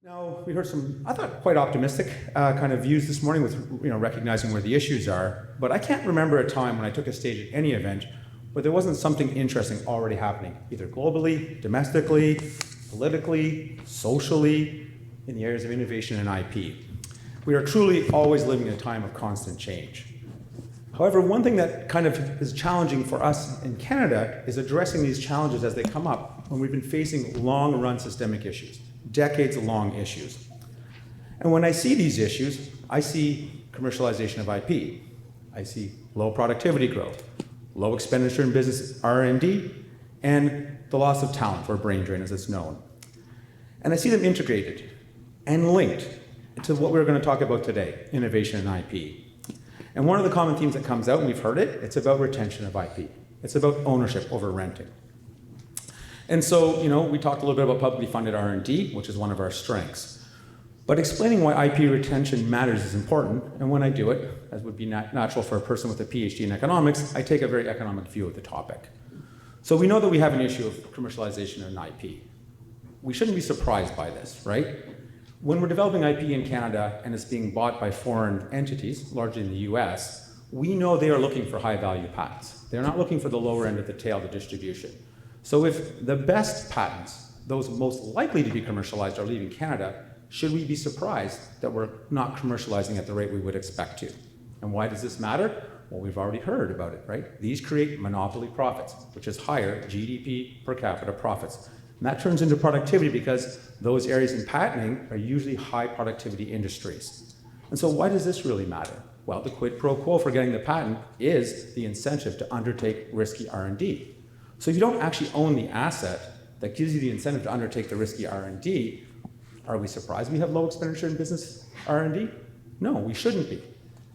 Now, we heard some, I thought, quite optimistic kind of views this morning with recognizing where the issues are, but I can't remember a time when I took a stage at any event where there wasn't something interesting already happening, either globally, domestically, politically, socially, in the areas of innovation and IP. We are truly always living in a time of constant change. However, one thing that kind of is challenging for us in Canada is addressing these challenges as they come up when we've been facing long-run systemic issues, decades-long issues. And when I see these issues, I see commercialization of IP. I see low productivity growth, low expenditure in business R&D, and the loss of talent, or brain drain as it's known. And I see them integrated and linked to what we're going to talk about today, innovation and IP. And one of the common themes that comes out, and we've heard it, it's about retention of IP. It's about ownership over renting. And so, we talked a little bit about publicly funded R&D, which is one of our strengths. But explaining why IP retention matters is important, and when I do it, as would be natural for a person with a PhD in economics, I take a very economic view of the topic. So we know that we have an issue of commercialization in IP. We shouldn't be surprised by this, right? When we're developing IP in Canada and it's being bought by foreign entities, largely in the US, we know they are looking for high-value patents. They're not looking for the lower end of the tail, the distribution. So if the best patents, those most likely to be commercialized, are leaving Canada, should we be surprised that we're not commercializing at the rate we would expect to? And why does this matter? Well, we've already heard about it, right? These create monopoly profits, which is higher GDP per capita profits. And that turns into productivity because those areas in patenting are usually high productivity industries. And so why does this really matter? Well, the quid pro quo for getting the patent is the incentive to undertake risky R&D. So if you don't actually own the asset that gives you the incentive to undertake the risky R&D, are we surprised we have low expenditure in business R&D? No, we shouldn't be.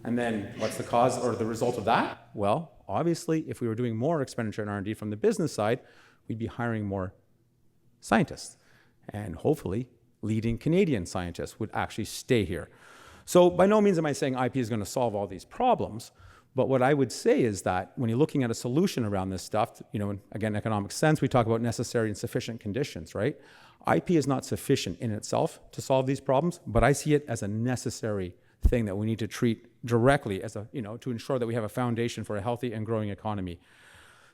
And then what's the cause or the result of that? Well, obviously, if we were doing more expenditure in R&D from the business side, we'd be hiring more scientists. And hopefully, leading Canadian scientists would actually stay here. So by no means am I saying IP is going to solve all these problems, but what I would say is that when you're looking at a solution around this stuff, in, again, economic sense, we talk about necessary and sufficient conditions, right? IP is not sufficient in itself to solve these problems, but I see it as a necessary thing that we need to treat directly as to ensure that we have a foundation for a healthy and growing economy.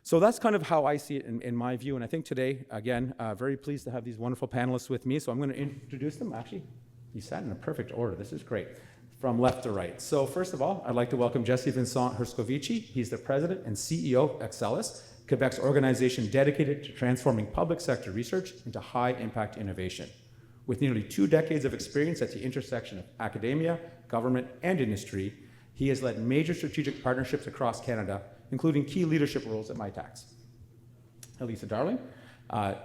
So that's kind of how I see it in my view. And I think today, again, very pleased to have these wonderful panelists with me. So I'm going to introduce them. Actually, you sat in a perfect order. This is great. From left to right. So first of all, I'd like to welcome Jesse Vincent-Herscovici. He's the president and CEO of Axelys, Quebec's organization dedicated to transforming public sector research into high-impact innovation. With nearly 2 decades of experience at the intersection of academia, government, and industry, he has led major strategic partnerships across Canada, including key leadership roles at MyTax. Elysa Darling,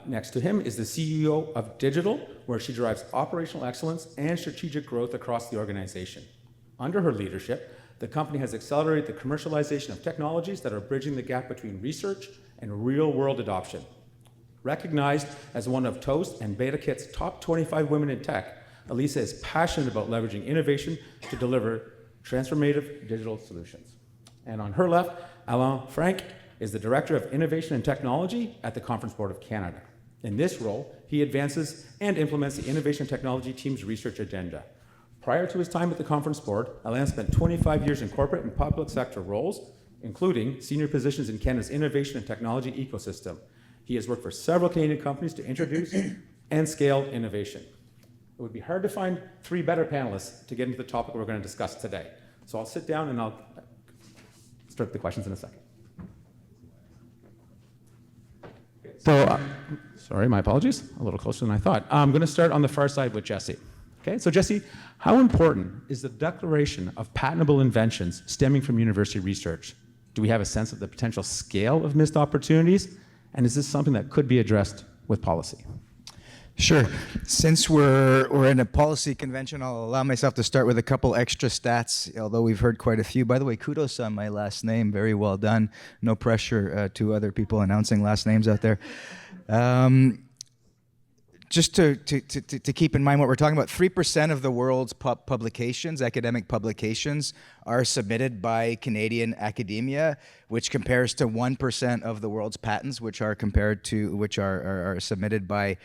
next to him, is the CEO of Digital, where she drives operational excellence and strategic growth across the organization. Under her leadership, the company has accelerated the commercialization of technologies that are bridging the gap between research and real-world adoption. Recognized as one of Toast and BetaKit's top 25 women in tech, Elysa is passionate about leveraging innovation to deliver transformative digital solutions. And on her left, Alain Francq is the Director of Innovation and Technology at the Conference Board of Canada. In this role, he advances and implements the Innovation Technology team's research agenda. Prior to his time at the Conference Board, Alain spent 25 years in corporate and public sector roles, including senior positions in Canada's innovation and technology ecosystem. He has worked for several Canadian companies to introduce and scale innovation. It would be hard to find 3 better panelists to get into the topic we're going to discuss today. So I'll sit down and I'll start the questions in a second. So, sorry, my apologies, a little closer than I thought. I'm going to start on the far side with Jesse. Okay, so Jesse, how important is the declaration of patentable inventions stemming from university research? Do we have a sense of the potential scale of missed opportunities? And is this something that could be addressed with policy? Sure. Since we're in a policy convention, I'll allow myself to start with a couple extra stats, although we've heard quite a few. By the way, kudos on my last name. Very well done. No pressure to other people announcing last names out there. Just to keep in mind what we're talking about, 3% of the world's publications, academic publications, are submitted by Canadian academia, which compares to 1% of the world's patents, which are submitted by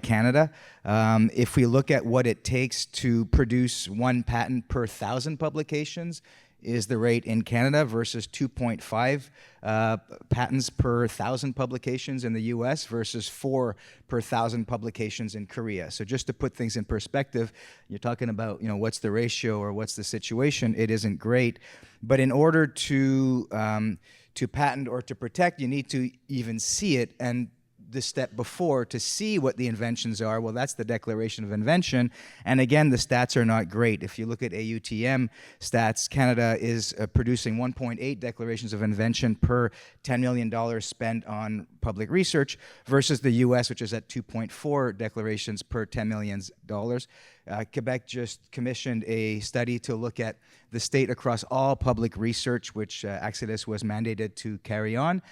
Canada. If we look at what it takes to produce one patent per 1,000 publications, is the rate in Canada versus 2.5 patents per 1,000 publications in the US versus 4 per 1,000 publications in Korea. So just to put things in perspective, you're talking about, what's the ratio or what's the situation? It isn't great. But in order to patent or to protect, you need to even see it, and the step before to see what the inventions are, well, that's the Declaration of Invention. And again, the stats are not great. If you look at AUTM stats, Canada is producing 1.8 declarations of invention per $10 million spent on public research versus the US, which is at 2.4 declarations per $10 million. Quebec just commissioned a study to look at the state across all public research, which Axelys was mandated to carry on.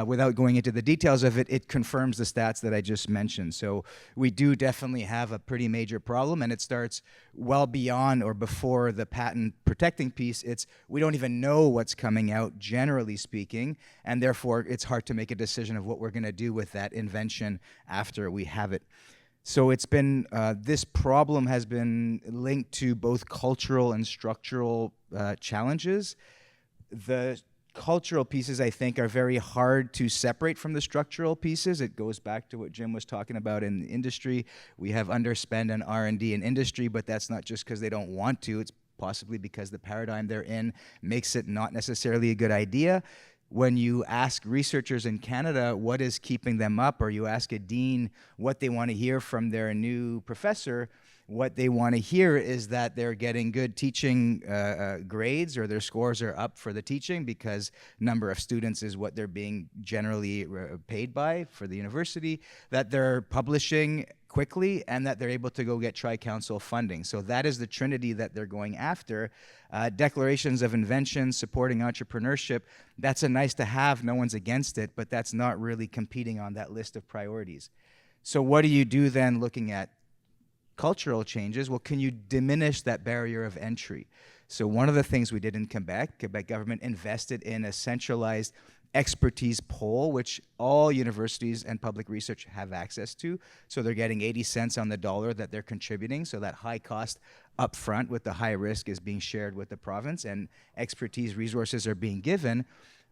Without going into the details of it, it confirms the stats that I just mentioned. So we do definitely have a pretty major problem, and it starts well beyond or before the patent protecting piece. We don't even know what's coming out, generally speaking, and therefore it's hard to make a decision of what we're going to do with that invention after we have it. So it's been, this problem has been linked to both cultural and structural challenges. The cultural pieces, I think, are very hard to separate from the structural pieces. It goes back to what Jim was talking about in the industry. We have underspend in R&D in industry, but that's not just because they don't want to. It's possibly because the paradigm they're in makes it not necessarily a good idea. When you ask researchers in Canada what is keeping them up, or you ask a dean what they want to hear from their new professor, what they want to hear is that they're getting good teaching grades, or their scores are up for the teaching because number of students is what they're being generally paid by for the university, that they're publishing quickly, and that they're able to go get tri-council funding. So that is the trinity that they're going after. Declarations of invention, supporting entrepreneurship, that's a nice to have, no one's against it, but that's not really competing on that list of priorities. So what do you do then looking at cultural changes? Well, can you diminish that barrier of entry? So one of the things we did in Quebec government invested in a centralized expertise poll, which all universities and public research have access to. So they're getting 80 cents on the dollar that they're contributing. So that high cost upfront with the high risk is being shared with the province, and expertise resources are being given.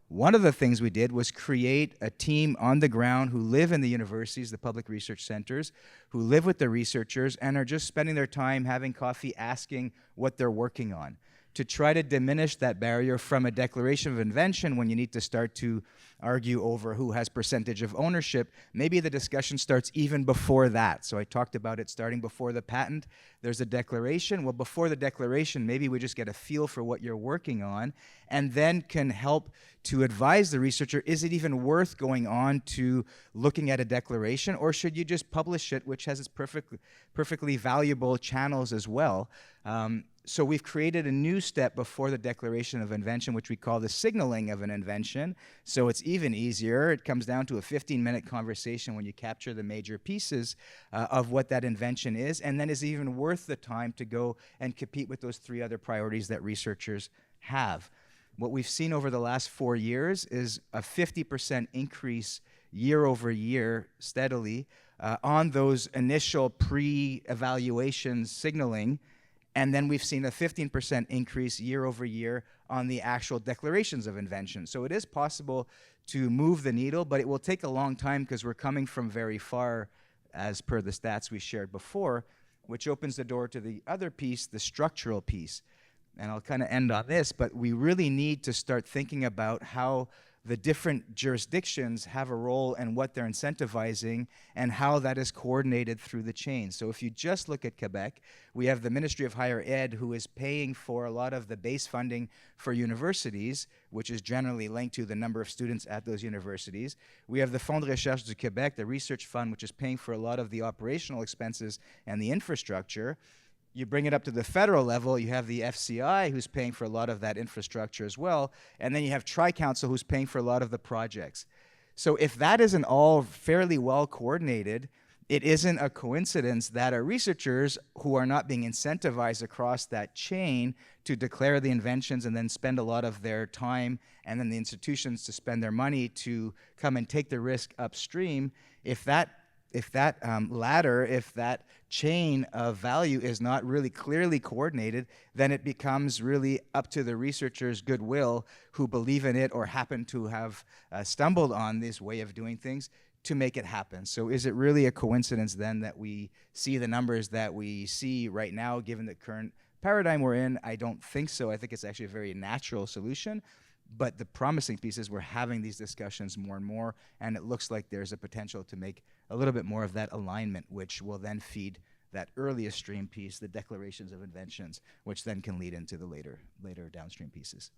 One of the things we did was create a team on the ground who live in the universities, the public research centers, who live with the researchers and are just spending their time having coffee, asking what they're working on, to try to diminish that barrier from a declaration of invention. When you need to start to argue over who has percentage of ownership, maybe the discussion starts even before that. So I talked about it starting before the patent. There's a declaration. Well, before the declaration, maybe we just get a feel for what you're working on, and then can help to advise the researcher, is it even worth going on to looking at a declaration, or should you just publish it, which has its perfectly valuable channels as well. So we've created a new step before the Declaration of Invention, which we call the signaling of an invention. So it's even easier. It comes down to a 15-minute conversation when you capture the major pieces of what that invention is, and then is even worth the time to go and compete with those 3 other priorities that researchers have. What we've seen over the last 4 years is a 50% increase year over year steadily on those initial pre-evaluation signaling. And then we've seen a 15% increase year over year on the actual declarations of invention. So it is possible to move the needle, but it will take a long time because we're coming from very far, as per the stats we shared before, which opens the door to the other piece, the structural piece. And I'll kind of end on this, but we really need to start thinking about how the different jurisdictions have a role in what they're incentivizing and how that is coordinated through the chain. So if you just look at Quebec, we have the Ministry of Higher Ed, who is paying for a lot of the base funding for universities, which is generally linked to the number of students at those universities. We have the Fonds de Recherche du Québec, the research fund, which is paying for a lot of the operational expenses and the infrastructure. You bring it up to the federal level, you have the FCI who's paying for a lot of that infrastructure as well, and then you have Tri-Council who's paying for a lot of the projects. So if that isn't all fairly well coordinated, it isn't a coincidence that our researchers who are not being incentivized across that chain to declare the inventions and then spend a lot of their time, and then the institutions to spend their money to come and take the risk upstream, if that ladder, if that chain of value is not really clearly coordinated, then it becomes really up to the researchers' goodwill who believe in it or happen to have stumbled on this way of doing things to make it happen. So is it really a coincidence then that we see the numbers that we see right now, given the current paradigm we're in? I don't think so. I think it's actually a very natural solution. But the promising piece is we're having these discussions more and more, and it looks like there's a potential to make a little bit more of that alignment, which will then feed that earliest stream piece, the declarations of inventions, which then can lead into the later downstream pieces.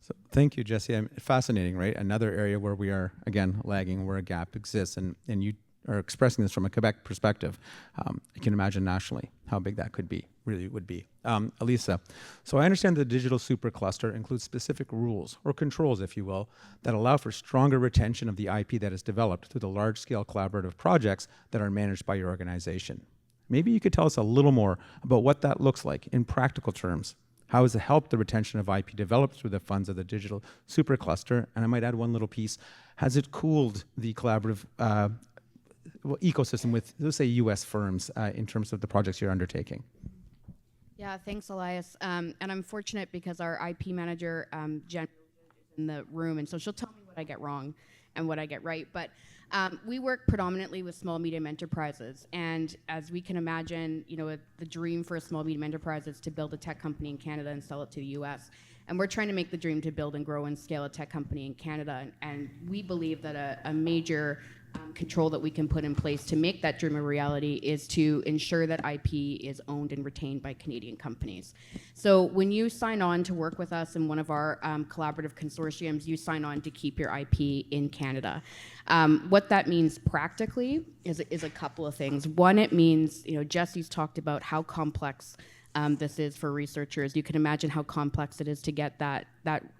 So thank you, Jesse. Fascinating, right? Another area where we are, again, lagging, where a gap exists, and you are expressing this from a Quebec perspective. I can imagine nationally how big that could be, really would be. Elysa, so I understand the digital supercluster includes specific rules, or controls, if you will, that allow for stronger retention of the IP that is developed through the large-scale collaborative projects that are managed by your organization. Maybe you could tell us a little more about what that looks like in practical terms. How has it helped the retention of IP developed through the funds of the digital supercluster? And I might add one little piece. Has it cooled the collaborative ecosystem with, let's say, U.S. firms in terms of the projects you're undertaking? Yeah, thanks, Elias. And I'm fortunate because our IP manager, Jen, is in the room, and so she'll tell me what I get wrong and what I get right. But we work predominantly with small, medium enterprises. And as we can imagine, the dream for a small, medium enterprise is to build a tech company in Canada and sell it to the U.S. And we're trying to make the dream to build and grow and scale a tech company in Canada. And we believe that a major control that we can put in place to make that dream a reality is to ensure that IP is owned and retained by Canadian companies. So when you sign on to work with us in one of our collaborative consortiums, you sign on to keep your IP in Canada. What that means practically is a couple of things. One, it means, Jesse's talked about how complex this is for researchers. You can imagine how complex it is to get that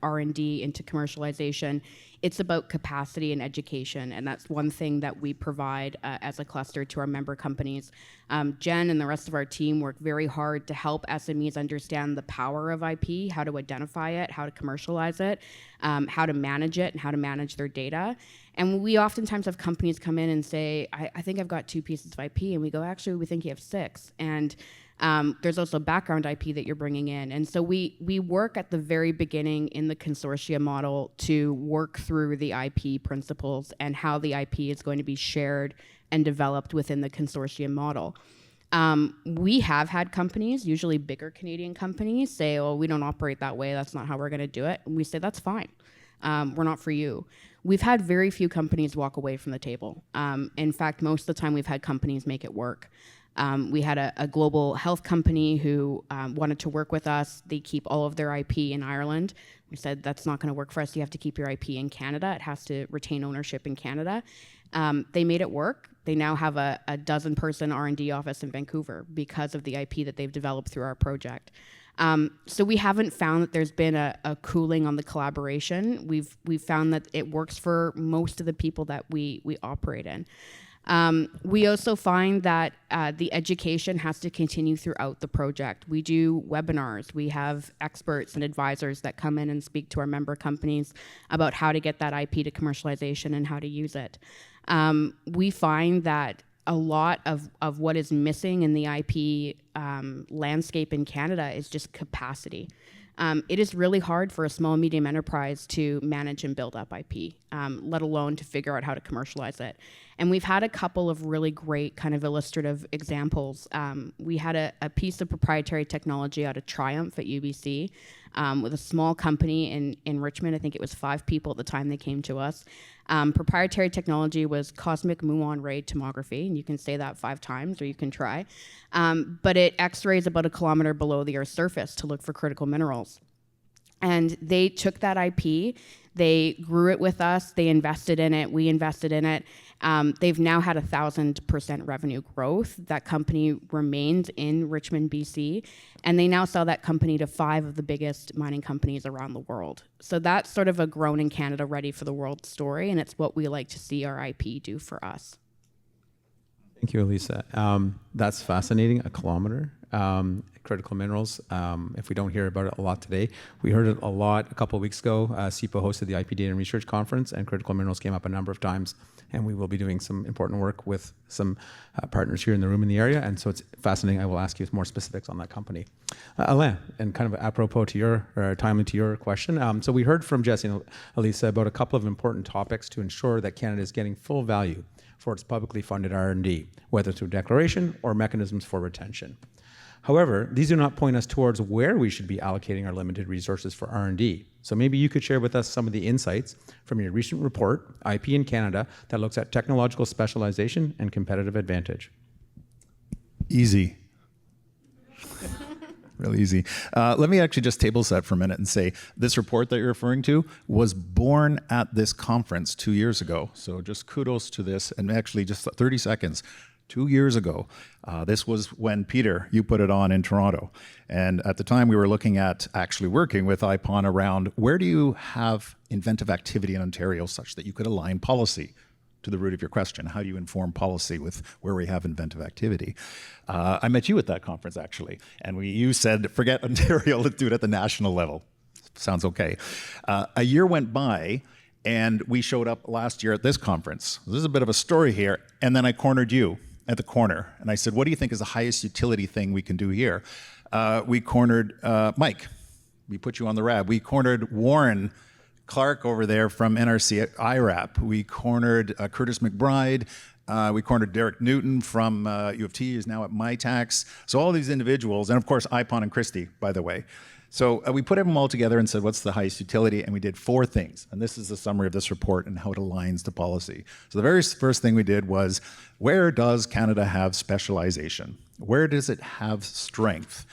R&D into commercialization. It's about capacity and education, and that's one thing that we provide as a cluster to our member companies. Jen and the rest of our team work very hard to help SMEs understand the power of IP, how to identify it, how to commercialize it, how to manage it, and how to manage their data. And we oftentimes have companies come in and say, I think I've got 2 pieces of IP, and we go, actually, we think you have 6. And there's also background IP that you're bringing in. And so we work at the very beginning in the consortia model to work through the IP principles and how the IP is going to be shared and developed within the consortium model. We have had companies, usually bigger Canadian companies, say, oh, we don't operate that way. That's not how we're going to do it. And we say, that's fine. We're not for you. We've had very few companies walk away from the table. In fact, most of the time we've had companies make it work. We had a global health company who wanted to work with us. They keep all of their IP in Ireland. We said, that's not going to work for us. You have to keep your IP in Canada. It has to retain ownership in Canada. They made it work. They now have a 12-person R&D office in Vancouver because of the IP that they've developed through our project. So we haven't found that there's been a cooling on the collaboration. We've found that it works for most of the people that we operate in. We also find that the education has to continue throughout the project. We do webinars. We have experts and advisors that come in and speak to our member companies about how to get that IP to commercialization and how to use it. We find that a lot of what is missing in the IP landscape in Canada is just capacity. It is really hard for a small, medium enterprise to manage and build up IP, let alone to figure out how to commercialize it. And we've had a couple of really great kind of illustrative examples. We had a piece of proprietary technology out of Triumph at UBC with a small company in Richmond. I think it was 5 people at the time they came to us. Proprietary technology was cosmic muon ray tomography, and you can say that 5 times or you can try. But it x-rays about 1 kilometer below the Earth's surface to look for critical minerals. And they took that IP, they grew it with us, they invested in it, we invested in it. They've now had 1,000% revenue growth. That company remains in Richmond, BC, and they now sell that company to 5 of the biggest mining companies around the world. So that's sort of a grown in Canada, ready for the world story, and it's what we like to see our IP do for us. Thank you, Elysa. That's fascinating. A kilometer. Critical minerals. If we don't hear about it a lot today, we heard it a lot a couple of weeks ago. CIPO hosted the IP Data and Research Conference, and critical minerals came up a number of times. And we will be doing some important work with some partners here in the room in the area. And so it's fascinating. I will ask you more specifics on that company. Alain, and kind of apropos to your, or timely to your question. So we heard from Jesse and Elysa about a couple of important topics to ensure that Canada is getting full value for its publicly funded R&D, whether through declaration or mechanisms for retention. However, these do not point us towards where we should be allocating our limited resources for R&D. So maybe you could share with us some of the insights from your recent report, IP in Canada, that looks at technological specialization and competitive advantage. Easy. Really easy. Let me actually just table set for a minute and say this report that you're referring to was born at this conference 2 years ago. So just kudos to this, and actually just 30 seconds. 2 years ago, this was when, Peter, you put it on in Toronto. And at the time, we were looking at actually working with IPON around where do you have inventive activity in Ontario such that you could align policy to the root of your question. How do you inform policy with where we have inventive activity? I met you at that conference, actually. And you said, forget Ontario, let's do it at the national level. Sounds okay. A year went by, and we showed up last year at this conference. This is a bit of a story here. And then I cornered you at the corner. And I said, what do you think is the highest utility thing we can do here? We cornered Mike. We put you on the RAB. We cornered Warren Clark over there from NRC IRAP. We cornered Curtis McBride. We cornered Derek Newton from U of T, who's now at MyTax. So all these individuals, and of course, IPON and Christie, by the way. So we put them all together and said, what's the highest utility? And we did 4 things. And this is the summary of this report and how it aligns to policy. So the very first thing we did was, where does Canada have specialization? Where does it have strength?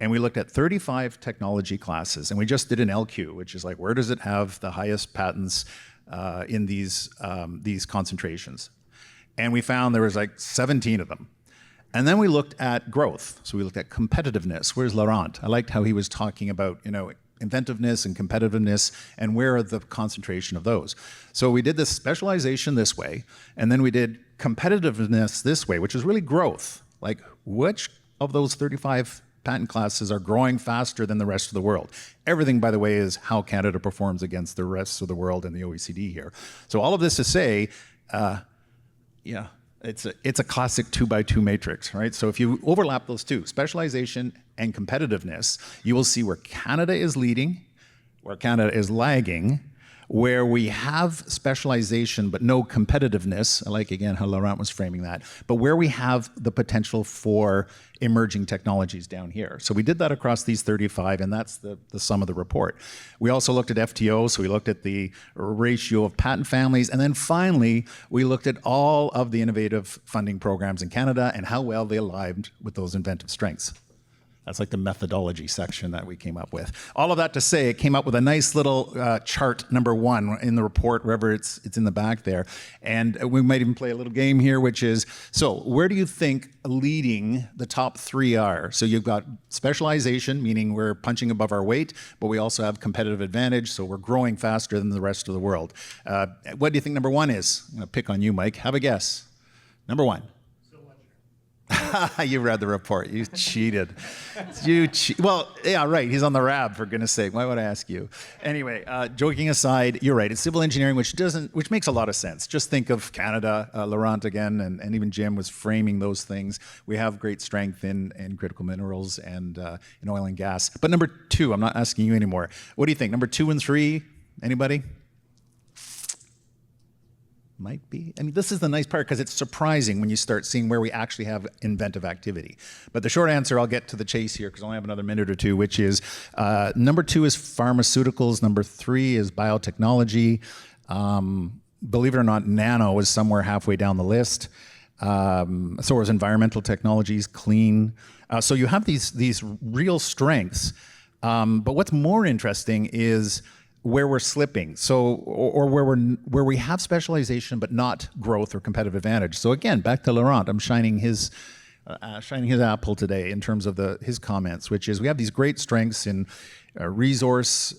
And we looked at 35 technology classes. And we just did an LQ, which is like, where does it have the highest patents in these concentrations? And we found there was like 17 of them. And then we looked at growth. So we looked at competitiveness. Where's Laurent? I liked how he was talking about, inventiveness and competitiveness, and where are the concentration of those. So we did this specialization this way, and then we did competitiveness this way, which is really growth. Like, which of those 35 patent classes are growing faster than the rest of the world? Everything, by the way, is how Canada performs against the rest of the world and the OECD here. So all of this to say, it's a classic 2x2 matrix, right? So if you overlap those two, specialization and competitiveness, you will see where Canada is leading, where Canada is lagging, where we have specialization but no competitiveness. I like, again, how Laurent was framing that, but where we have the potential for emerging technologies down here. So we did that across these 35, and that's the sum of the report. We also looked at FTO, so we looked at the ratio of patent families, and then finally, we looked at all of the innovative funding programs in Canada and how well they aligned with those inventive strengths. That's like the methodology section that we came up with. All of that to say, it came up with a nice little chart, number 1, in the report, wherever it's in the back there. And we might even play a little game here, which is, so where do you think leading the top 3 are? So you've got specialization, meaning we're punching above our weight, but we also have competitive advantage, so we're growing faster than the rest of the world. What do you think number 1 is? I'm gonna pick on you, Mike. Have a guess. Number 1. You read the report. You cheated. Well, yeah, right. He's on the RAB, for goodness sake. Why would I ask you? Anyway, joking aside, you're right. It's civil engineering, which makes a lot of sense. Just think of Canada, Laurent again, and even Jim was framing those things. We have great strength in critical minerals and in oil and gas. But number 2, I'm not asking you anymore. What do you think? Number 2 and 3? Anybody? Might be. I mean, this is the nice part because it's surprising when you start seeing where we actually have inventive activity. But the short answer, I'll get to the chase here because I only have another minute or two, which is number 2 is pharmaceuticals. Number 3 is biotechnology. Believe it or not, nano is somewhere halfway down the list. So is environmental technologies, clean. So you have these real strengths. But what's more interesting is where we're slipping, or where we have specialization but not growth or competitive advantage. So again, back to Laurent, I'm shining his apple today in terms of his comments, which is we have these great strengths in resource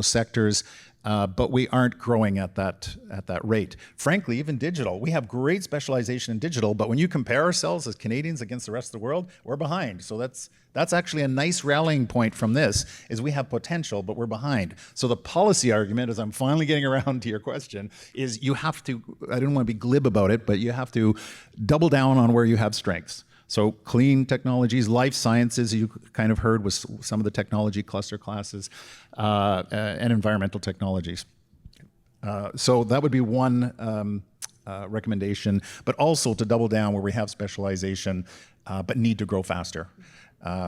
sectors, but we aren't growing at that rate. Frankly, even digital, we have great specialization in digital, but when you compare ourselves as Canadians against the rest of the world, we're behind. So that's actually a nice rallying point from this, is we have potential, but we're behind. So the policy argument, as I'm finally getting around to your question, is you have to, I don't want to be glib about it, but you have to double down on where you have strengths. So clean technologies, life sciences, you kind of heard was some of the technology cluster classes, and environmental technologies. So that would be one recommendation, but also to double down where we have specialization, but need to grow faster.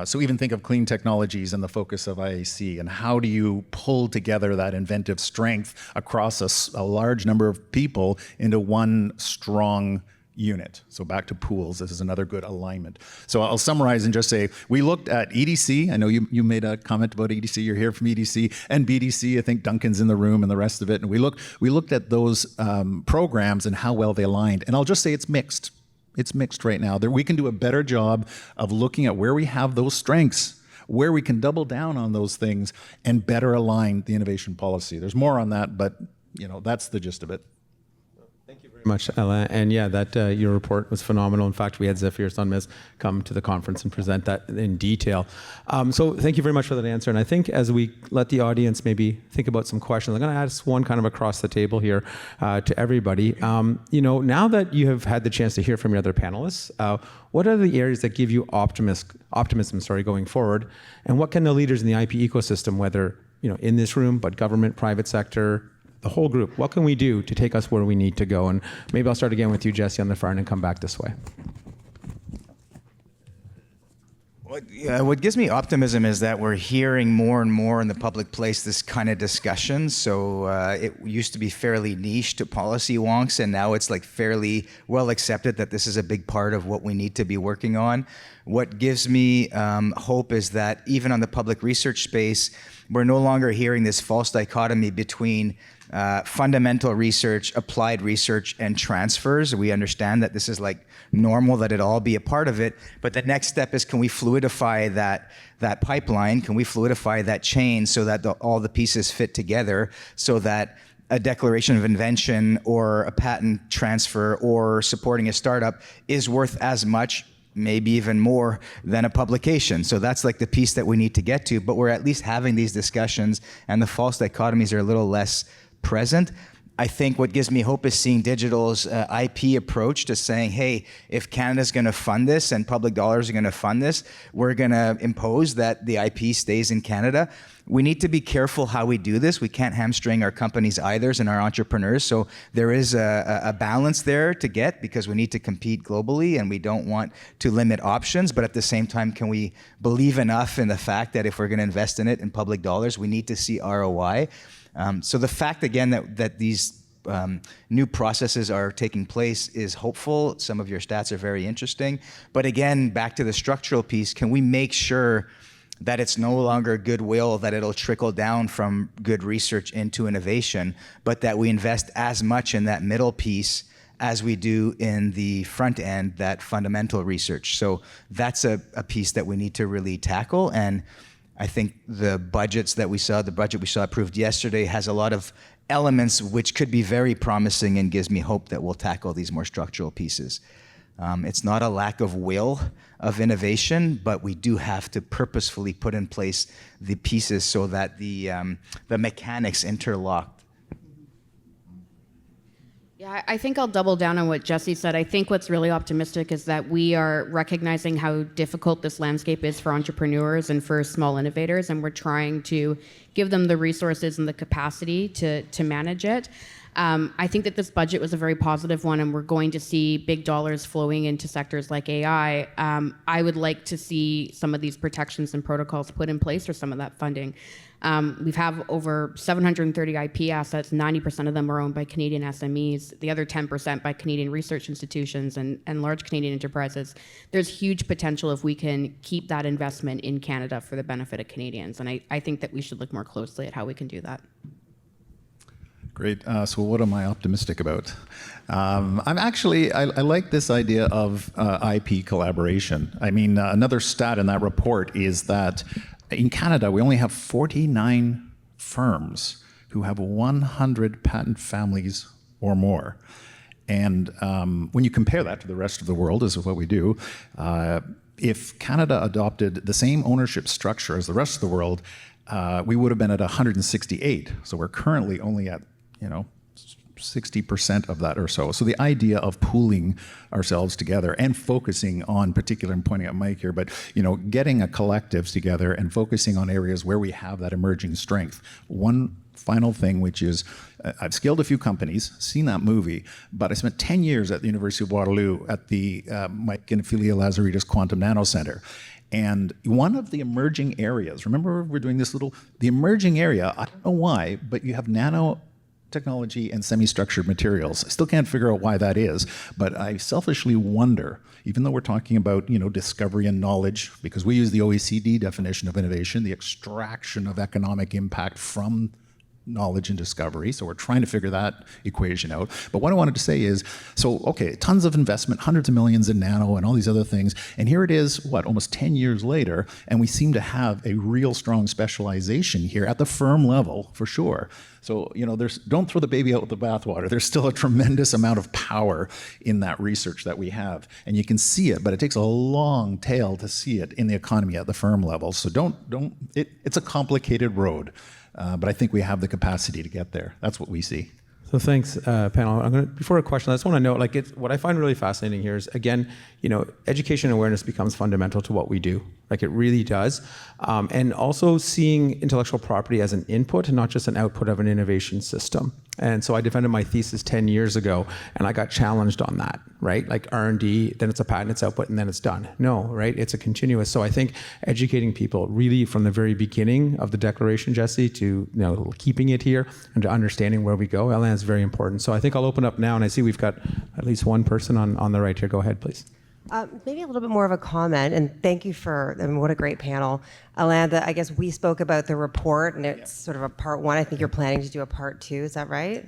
So even think of clean technologies and the focus of IAC, and how do you pull together that inventive strength across a large number of people into one strong unit. So back to pools, this is another good alignment. So I'll summarize and just say, we looked at EDC. I know you made a comment about EDC, you're here from EDC, and BDC, I think Duncan's in the room and the rest of it. And we looked at those programs and how well they aligned. And I'll just say it's mixed. It's mixed right now. We can do a better job of looking at where we have those strengths, where we can double down on those things and better align the innovation policy. There's more on that, but that's the gist of it. Much, Alain. And yeah, that your report was phenomenal. In fact, we had Zafir Sanmiz come to the conference and present that in detail. So thank you very much for that answer. And I think as we let the audience maybe think about some questions, I'm going to ask one kind of across the table here to everybody. Now that you have had the chance to hear from your other panelists, what are the areas that give you optimism going forward? And what can the leaders in the IP ecosystem, whether in this room, but government, private sector, the whole group, what can we do to take us where we need to go? And maybe I'll start again with you, Jesse, on the far end and come back this way. What gives me optimism is that we're hearing more and more in the public place this kind of discussion. So it used to be fairly niche to policy wonks, and now it's like fairly well accepted that this is a big part of what we need to be working on. What gives me hope is that even on the public research space, we're no longer hearing this false dichotomy between fundamental research, applied research, and transfers. We understand that this is like normal, that it all be a part of it. But the next step is, can we fluidify that pipeline? Can we fluidify that chain so that all the pieces fit together, so that a declaration of invention or a patent transfer or supporting a startup is worth as much, maybe even more, than a publication. So that's like the piece that we need to get to, but we're at least having these discussions and the false dichotomies are a little less present. I think what gives me hope is seeing digital's IP approach to saying, hey, if Canada's going to fund this and public dollars are going to fund this, we're going to impose that the IP stays in Canada. We need to be careful how we do this. We can't hamstring our companies either and our entrepreneurs. So there is a balance there to get, because we need to compete globally and we don't want to limit options. But at the same time, can we believe enough in the fact that if we're going to invest in it in public dollars, we need to see ROI? So the fact, again, that these new processes are taking place is hopeful. Some of your stats are very interesting. But again, back to the structural piece, can we make sure that it's no longer goodwill, that it'll trickle down from good research into innovation, but that we invest as much in that middle piece as we do in the front end, that fundamental research? So that's a piece that we need to really tackle. And I think the budget we saw approved yesterday has a lot of elements which could be very promising and gives me hope that we'll tackle these more structural pieces. It's not a lack of will of innovation, but we do have to purposefully put in place the pieces so that the mechanics interlock. Yeah, I think I'll double down on what Jesse said. I think what's really optimistic is that we are recognizing how difficult this landscape is for entrepreneurs and for small innovators, and we're trying to give them the resources and the capacity to manage it. I think that this budget was a very positive one, and we're going to see big dollars flowing into sectors like AI. I would like to see some of these protections and protocols put in place for some of that funding. We have over 730 IP assets. 90% of them are owned by Canadian SMEs, the other 10% by Canadian research institutions and large Canadian enterprises. There's huge potential if we can keep that investment in Canada for the benefit of Canadians. And I think that we should look more closely at how we can do that. Great. So what am I optimistic about? I like this idea of IP collaboration. I mean, another stat in that report is that in Canada, we only have 49 firms who have 100 patent families or more. And when you compare that to the rest of the world, as is what we do, if Canada adopted the same ownership structure as the rest of the world, we would have been at 168. So we're currently only at, 60% of that or so. So the idea of pooling ourselves together and focusing on particular, I'm pointing at Mike here, but getting a collectives together and focusing on areas where we have that emerging strength. One final thing, which is I've scaled a few companies, seen that movie, but I spent 10 years at the University of Waterloo at the Mike and Ophelia Lazaridis Quantum Nano Center. And one of the emerging areas, remember we're doing the emerging area, I don't know why, but you have nanotechnology and semi-structured materials. I still can't figure out why that is, but I selfishly wonder, even though we're talking about, discovery and knowledge, because we use the OECD definition of innovation, the extraction of economic impact from knowledge and discovery. So we're trying to figure that equation out. But what I wanted to say is, tons of investment, hundreds of millions in nano and all these other things. And here it is, almost 10 years later, and we seem to have a real strong specialization here at the firm level, for sure. So, don't throw the baby out with the bathwater. There's still a tremendous amount of power in that research that we have. And you can see it, but it takes a long tail to see it in the economy at the firm level. So it's a complicated road. But I think we have the capacity to get there. That's what we see. So thanks, panel. Before a question, I just want to note, what I find really fascinating here is, again, education and awareness becomes fundamental to what we do. It really does. And also seeing intellectual property as an input and not just an output of an innovation system. And so I defended my thesis 10 years ago, and I got challenged on that, right? R&D, then it's a patent, it's output, and then it's done. No, right? It's a continuous. So I think educating people really from the very beginning of the declaration, Jesse, to keeping it here and to understanding where we go, Alain, is very important. So I think I'll open up now, and I see we've got at least one person on the right here. Go ahead, please. Maybe a little bit more of a comment, and thank you for, what a great panel. Alain, I guess we spoke about the report, and it's sort of a part one. I think you're planning to do a part two, is that right?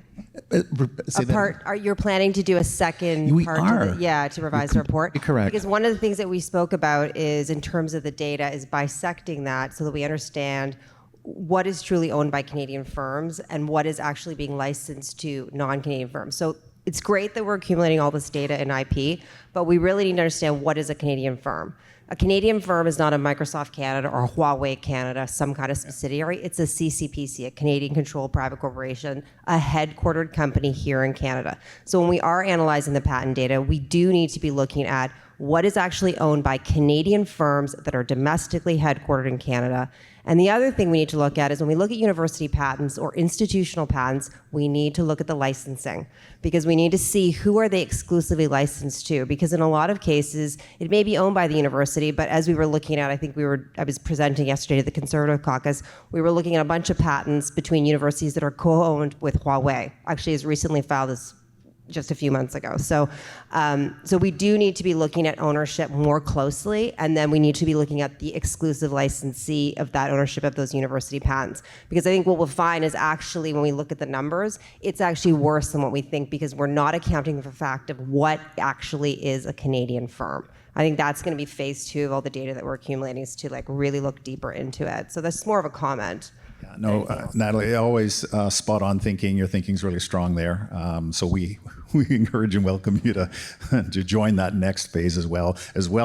You're planning to do a second part to revise the report? Correct. Because one of the things that we spoke about is, in terms of the data, is bisecting that so that we understand what is truly owned by Canadian firms and what is actually being licensed to non-Canadian firms. So it's great that we're accumulating all this data in IP, but we really need to understand what is a Canadian firm. A Canadian firm is not a Microsoft Canada or a Huawei Canada, some kind of subsidiary. It's a CCPC, a Canadian Controlled Private Corporation, a headquartered company here in Canada. So when we are analyzing the patent data, we do need to be looking at what is actually owned by Canadian firms that are domestically headquartered in Canada. And the other thing we need to look at is when we look at university patents or institutional patents, we need to look at the licensing, because we need to see who are they exclusively licensed to, because in a lot of cases, it may be owned by the university, but as we were looking at, I was presenting yesterday to the Conservative Caucus, we were looking at a bunch of patents between universities that are co-owned with Huawei, actually as recently filed as just a few months ago. So we do need to be looking at ownership more closely, and then we need to be looking at the exclusive licensee of that ownership of those university patents. Because I think what we'll find is actually, when we look at the numbers, it's actually worse than what we think, because we're not accounting for the fact of what actually is a Canadian firm. I think that's going to be phase two of all the data that we're accumulating, is to really look deeper into it. So that's more of a comment. Natalie, always spot on thinking. Your thinking's really strong there. So we encourage and welcome you to join that next phase as well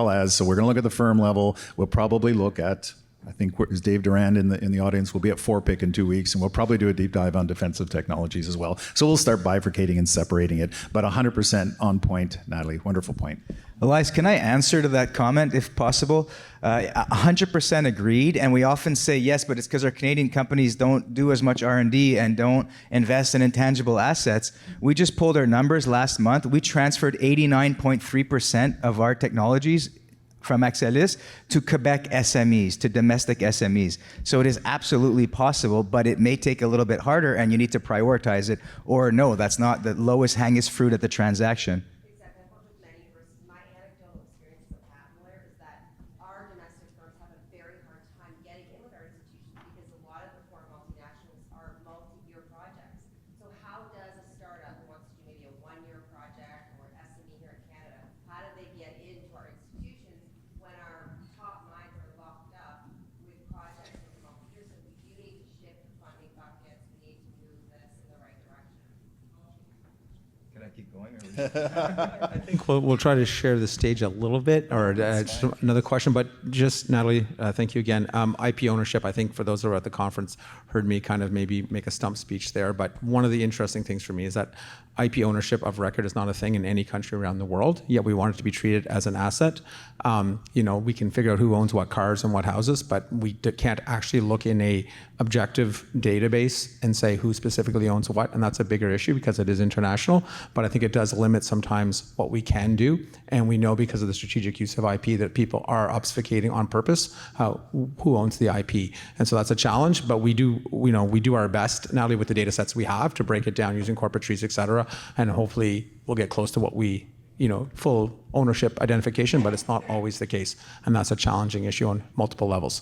as, so we're going to look at the firm level. We'll probably look at, I think, is Dave Durand in the audience? We'll be at 4PIC in 2 weeks, and we'll probably do a deep dive on defensive technologies as well. So we'll start bifurcating and separating it, but 100% on point, Natalie. Wonderful point. Elias, can I answer to that comment if possible? 100% agreed, and we often say yes, but it's because our Canadian companies don't do as much R&D and don't invest in intangible assets. We just pulled our numbers last month. We transferred 89.3% of our technologies from Axelys to Quebec SMEs, to domestic SMEs. So it is absolutely possible, but it may take a little bit harder, and you need to prioritize it, or no, that's not the lowest hanging fruit at the transaction. Exactly. I've worked with many universities. My anecdotal experience as a patent lawyer is that our domestic firms have a very hard time getting in with our institutions, because a lot of the foreign multinationals are multi-year projects. So how does a startup who wants to do maybe a one-year project or an SME here in Canada, how do they get into our institutions when our top minds are locked up with projects for multi-years? So we do need to shift the funding buckets. We need to move I think we'll try to share the stage a little bit, or just another question. But just, Natalie, thank you again. IP ownership, I think for those that were at the conference, heard me kind of maybe make a stump speech there. But one of the interesting things for me is that IP ownership of record is not a thing in any country around the world, yet we want it to be treated as an asset. We can figure out who owns what cars and what houses, but we can't actually look in a objective database and say who specifically owns what, and that's a bigger issue because it is international. But I think it does limit sometimes what we can do, and we know because of the strategic use of IP that people are obfuscating on purpose who owns the IP, and so that's a challenge. But we do our best, not only with the data sets we have, to break it down using corporate trees, et cetera, and hopefully we'll get close to what we full ownership identification, but it's not always the case, and that's a challenging issue on multiple levels.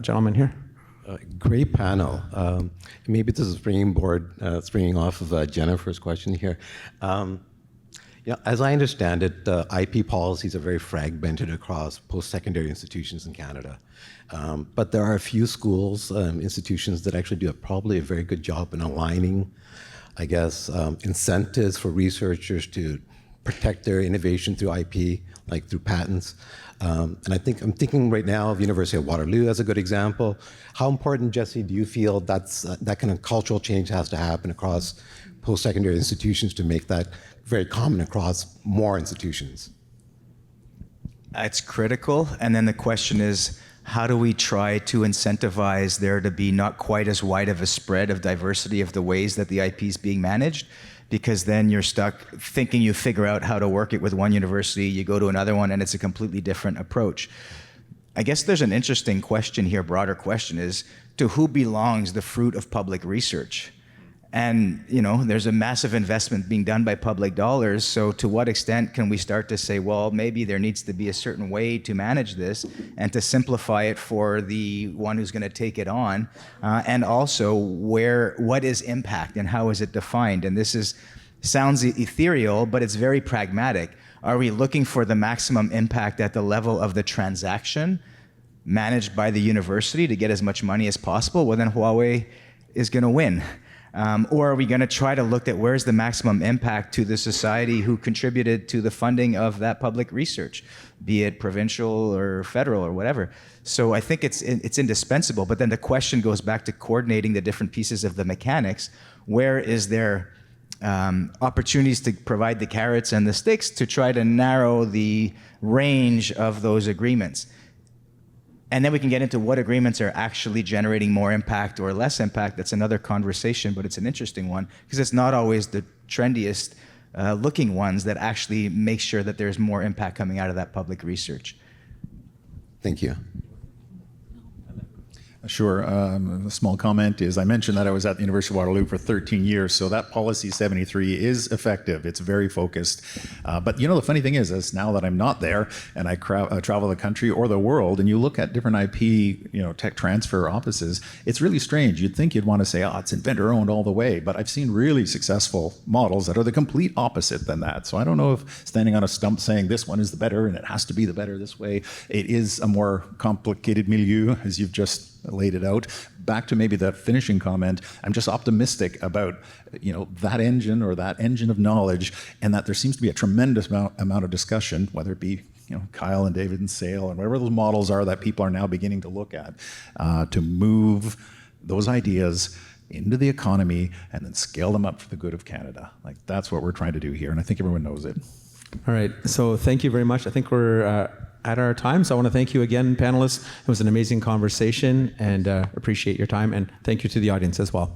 Gentleman here. Great panel. Maybe this is springing off of Jennifer's question here. As I understand it, IP policies are very fragmented across post-secondary institutions in Canada. But there are a few schools, institutions that actually do probably a very good job in aligning, I guess, incentives for researchers to protect their innovation through IP, like through patents. And I'm thinking right now of University of Waterloo as a good example. How important, Jesse, do you feel that kind of cultural change has to happen across post-secondary institutions to make that very common across more institutions? It's critical. And then the question is, how do we try to incentivize there to be not quite as wide of a spread of diversity of the ways that the IP is being managed? Because then you're stuck thinking you figure out how to work it with one university, you go to another one, and it's a completely different approach. I guess there's an interesting question here, broader question is, to who belongs the fruit of public research? And there's a massive investment being done by public dollars, so to what extent can we start to say, well, maybe there needs to be a certain way to manage this and to simplify it for the one who's going to take it on, and also what is impact and how is it defined? And this sounds ethereal, but it's very pragmatic. Are we looking for the maximum impact at the level of the transaction managed by the university to get as much money as possible? Well, then Huawei is going to win. Or are we going to try to look at where's the maximum impact to the society who contributed to the funding of that public research, be it provincial or federal or whatever? So I think it's indispensable, but then the question goes back to coordinating the different pieces of the mechanics. Where is there opportunities to provide the carrots and the sticks to try to narrow the range of those agreements? And then we can get into what agreements are actually generating more impact or less impact. That's another conversation, but it's an interesting one because it's not always the trendiest looking ones that actually make sure that there's more impact coming out of that public research. Thank you. Sure. A small comment is I mentioned that I was at the University of Waterloo for 13 years, so that policy 73 is effective. It's very focused. But the funny thing is now that I'm not there and I travel the country or the world and you look at different IP, tech transfer offices, it's really strange. You'd think you'd want to say, it's inventor owned all the way, but I've seen really successful models that are the complete opposite than that. So I don't know if standing on a stump saying this one is the better and it has to be the better this way, it is a more complicated milieu, as you've just laid it out. Back to maybe that finishing comment, I'm just optimistic about that engine or that engine of knowledge, and that there seems to be a tremendous amount of discussion, whether it be Kyle and David and Sale and whatever those models are that people are now beginning to look at, to move those ideas into the economy and then scale them up for the good of Canada. Like that's what we're trying to do here, and I think everyone knows it. All right, so thank you very much. I think we're at our time, so I want to thank you again, panelists. It was an amazing conversation, and appreciate your time, and thank you to the audience as well.